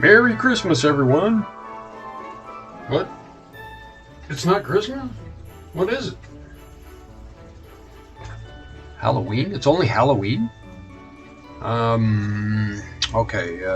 Merry Christmas, everyone! What? It's not Christmas? What is it? Halloween? It's only Halloween? Okay,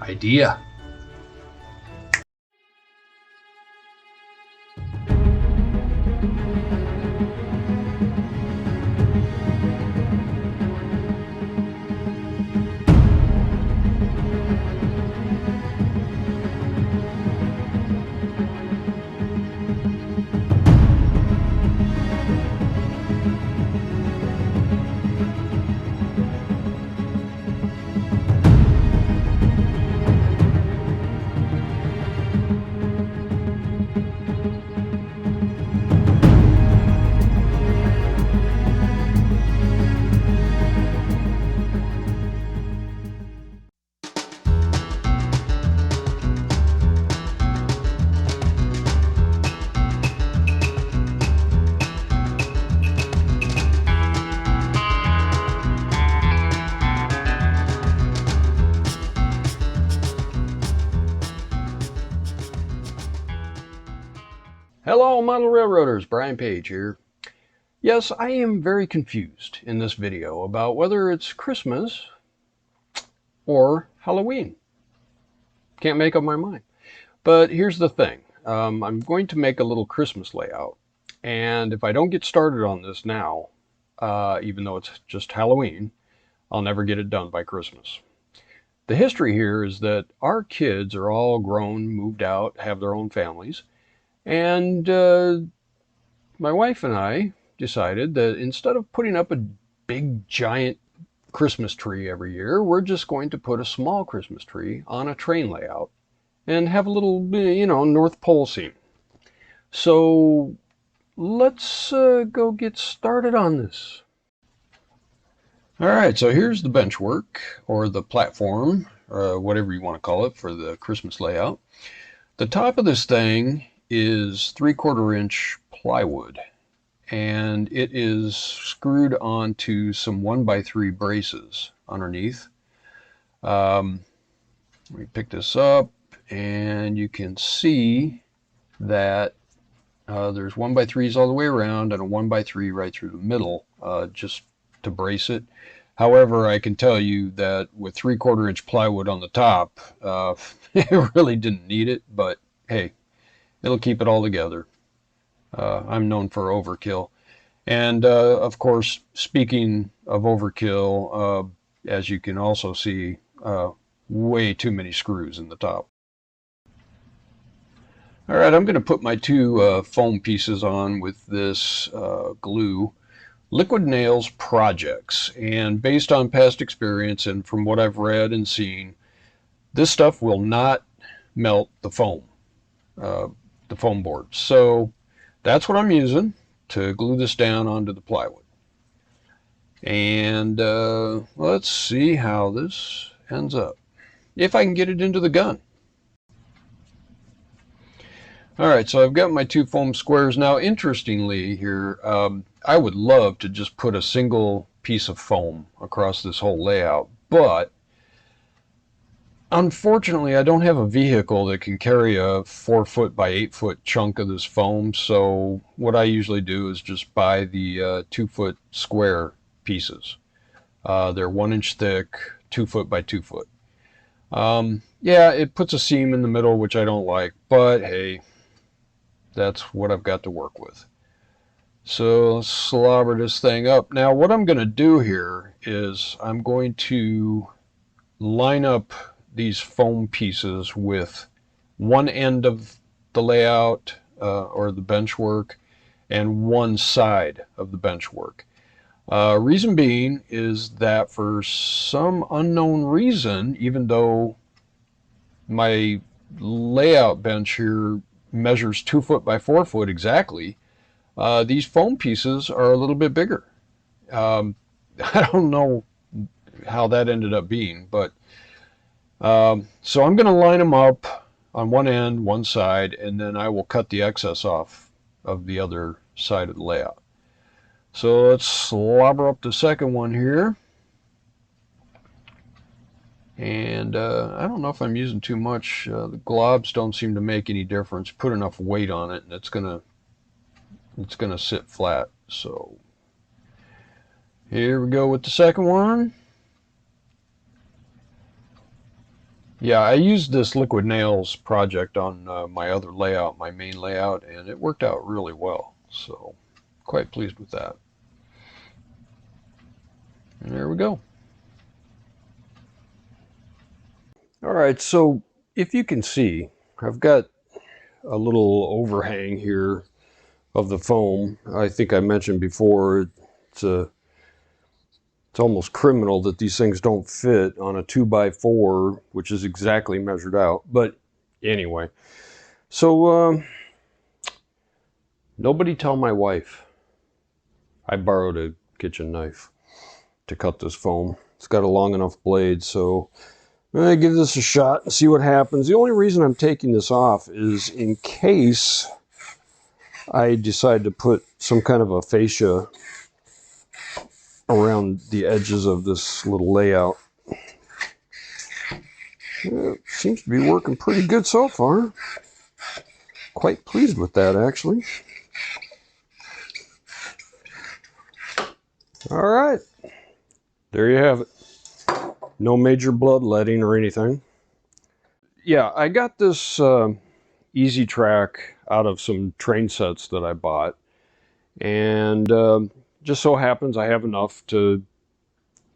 idea. Hello, model railroaders. Brian Page here. Yes, I am very confused in this video about whether it's Christmas or Halloween. Can't make up my mind. But here's the thing. I'm going to make a little Christmas layout. And if I don't get started on this now, even though it's just Halloween, I'll never get it done by Christmas. The history here is that our kids are all grown, moved out, have their own families. And my wife and I decided that instead of putting up a big giant Christmas tree every year, we're just going to put a small Christmas tree on a train layout and have a little, North Pole scene. So let's go get started on this. All right, so here's the benchwork, or the platform, whatever you want to call it, for the Christmas layout. The top of this thing is 3/4 inch plywood, and it is screwed onto some 1x3 braces underneath. Let me pick this up, and you can see that there's 1x3s all the way around and a 1x3 right through the middle, just to brace it. However, I can tell you that with 3/4 inch plywood on the top, it really didn't need it, but hey, it'll keep it all together. I'm known for overkill. And of course, speaking of overkill, as you can also see, way too many screws in the top. All right, I'm going to put my two foam pieces on with this glue. Liquid Nails Projects. And based on past experience and from what I've read and seen, this stuff will not melt the foam board. So that's what I'm using to glue this down onto the plywood. And let's see how this ends up, if I can get it into the gun. All right, so I've got my two foam squares. Now, interestingly here, I would love to just put a single piece of foam across this whole layout, but unfortunately, I don't have a vehicle that can carry a 4-foot by 8-foot chunk of this foam, so what I usually do is just buy the 2-foot square pieces. They're 1 inch thick, 2-foot by 2-foot. Yeah, it puts a seam in the middle, which I don't like, but hey, that's what I've got to work with. So let's slobber this thing up. Now, what I'm going to do here is I'm going to line up these foam pieces with one end of the layout or the benchwork and one side of the benchwork. Reason being is that for some unknown reason, even though my layout bench here measures 2-foot by 4-foot exactly, these foam pieces are a little bit bigger. I don't know how that ended up being, but so I'm going to line them up on one end, one side, and then I will cut the excess off of the other side of the layout. So let's slobber up the second one here. And I don't know if I'm using too much. The globs don't seem to make any difference. Put enough weight on it and it's gonna sit flat. So here we go with the second one. Yeah, I used this liquid nails project on my other layout, my main layout, and it worked out really well. So quite pleased with that. And there we go. All right, so if you can see, I've got a little overhang here of the foam. I think I mentioned before, it's almost criminal that these things don't fit on a 2x4, which is exactly measured out. But anyway, so nobody tell my wife I borrowed a kitchen knife to cut this foam. It's got a long enough blade, so I'm gonna give this a shot and see what happens. The only reason I'm taking this off is in case I decide to put some kind of a fascia around the edges of this little layout. Yeah, it seems to be working pretty good so far. Quite pleased with that, actually. All right, there you have it. No major bloodletting or anything. Yeah, I got this Easy Track out of some train sets that I bought, and just so happens I have enough to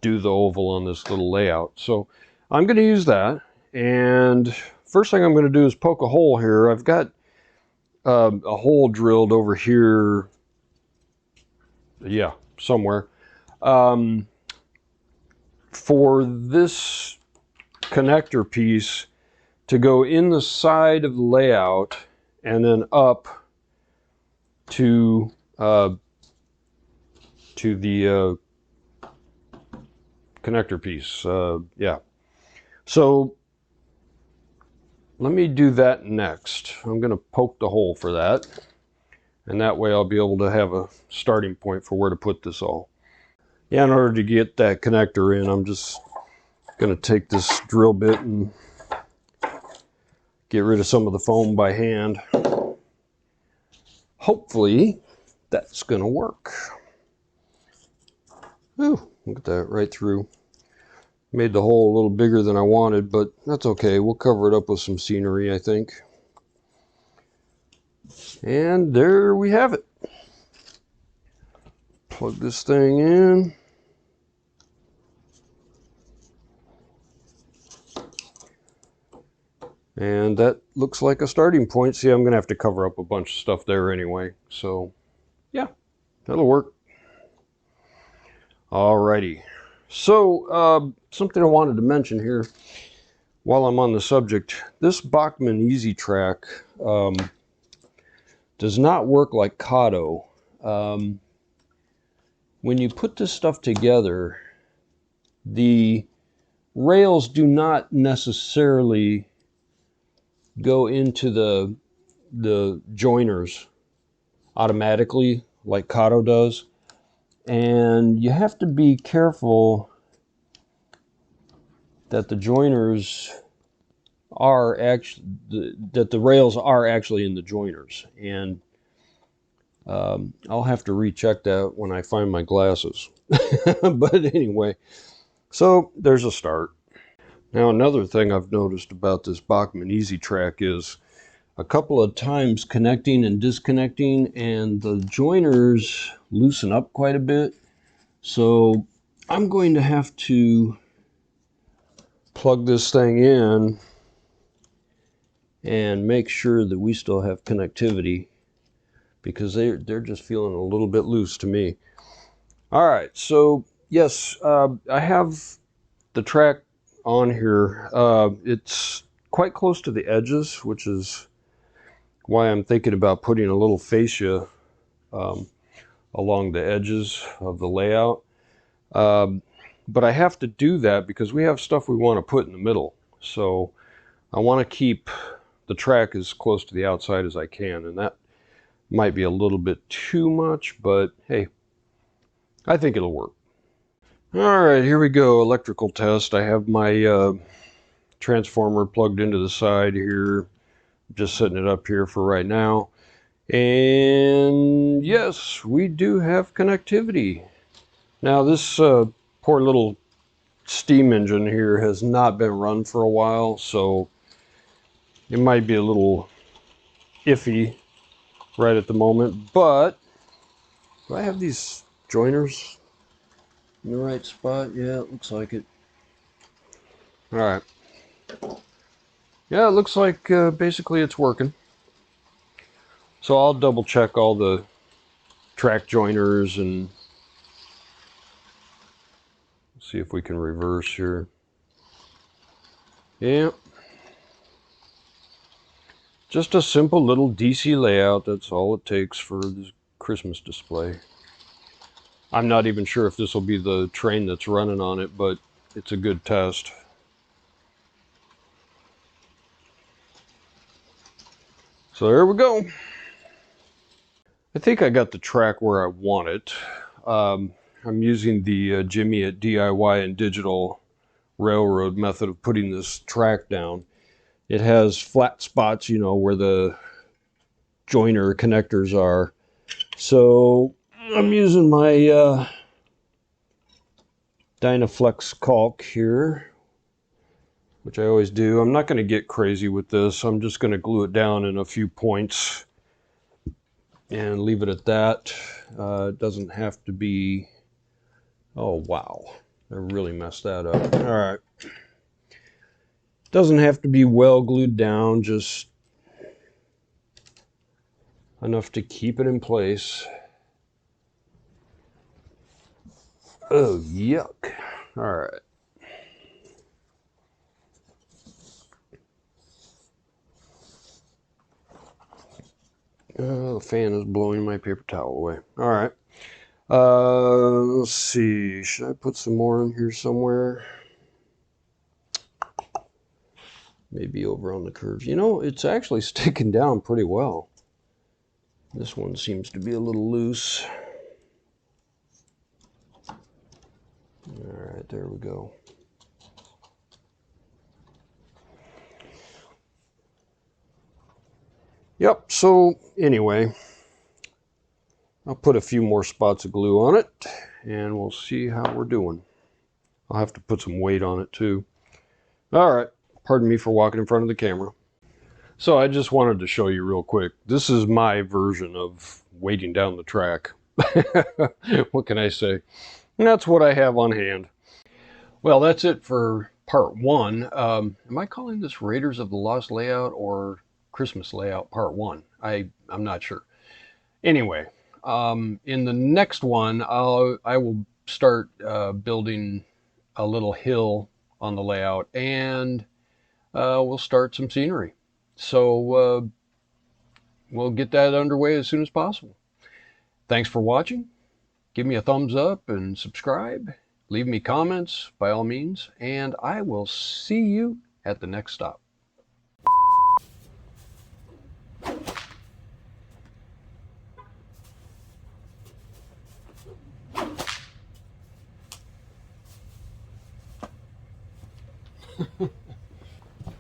do the oval on this little layout. So I'm going to use that, and first thing I'm going to do is poke a hole here. I've got a hole drilled over here, yeah, somewhere, for this connector piece to go in the side of the layout and then up to the connector piece. Yeah. So let me do that next. I'm going to poke the hole for that, and that way I'll be able to have a starting point for where to put this all. Yeah, in order to get that connector in, I'm just going to take this drill bit and get rid of some of the foam by hand. Hopefully that's going to work. Ooh, look at that, right through. Made the hole a little bigger than I wanted, but that's okay. We'll cover it up with some scenery, I think. And there we have it. Plug this thing in. And that looks like a starting point. See, I'm going to have to cover up a bunch of stuff there anyway. So, yeah, that'll work. Alrighty. So, something I wanted to mention here while I'm on the subject. This Bachmann Easy Track does not work like Kato. When you put this stuff together, the rails do not necessarily go into the joiners automatically like Kato does, and you have to be careful that the joiners are actually that the rails are actually in the joiners, and I'll have to recheck that when I find my glasses. But anyway, so there's a start. Now, another thing I've noticed about this Bachmann Easy Track is a couple of times connecting and disconnecting, and the joiners loosen up quite a bit. So I'm going to have to plug this thing in and make sure that we still have connectivity, because they're just feeling a little bit loose to me. All right, so yes, I have the track on here. It's quite close to the edges, which is why I'm thinking about putting a little fascia along the edges of the layout. But I have to do that because we have stuff we want to put in the middle. So I want to keep the track as close to the outside as I can, and that might be a little bit too much, but hey, I think it'll work. Alright, here we go. Electrical test. I have my transformer plugged into the side here. Just setting it up here for right now. And yes, we do have connectivity. Now this poor little steam engine here has not been run for a while, so it might be a little iffy right at the moment, but do I have these joiners in the right spot? Yeah, it looks like it. Alright. Yeah, it looks like basically it's working. So I'll double check all the track joiners and see if we can reverse here. Yeah. Just a simple little DC layout. That's all it takes for this Christmas display. I'm not even sure if this will be the train that's running on it, but it's a good test. So there we go. I think I got the track where I want it. I'm using the Jimmy at DIY and Digital Railroad method of putting this track down. It has flat spots, you know, where the joiner connectors are. So I'm using my Dynaflex caulk here, which I always do. I'm not going to get crazy with this. I'm just going to glue it down in a few points and leave it at that. It doesn't have to be... Oh, wow. I really messed that up. All right. Doesn't have to be well glued down, just enough to keep it in place. Oh, yuck. All right. The fan is blowing my paper towel away. All right. Let's see. Should I put some more in here somewhere? Maybe over on the curves. You know, it's actually sticking down pretty well. This one seems to be a little loose. All right, there we go. Yep, so anyway, I'll put a few more spots of glue on it and we'll see how we're doing. I'll have to put some weight on it too. All right, pardon me for walking in front of the camera. So I just wanted to show you real quick. This is my version of weighting down the track. What can I say? And that's what I have on hand. Well, that's it for part one. Am I calling this Raiders of the Lost Layout or Christmas Layout part one? I'm not sure. Anyway, in the next one, I will start building a little hill on the layout, and we'll start some scenery. So we'll get that underway as soon as possible. Thanks for watching. Give me a thumbs up and subscribe. Leave me comments by all means, and I will see you at the next stop.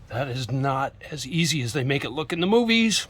That is not as easy as they make it look in the movies.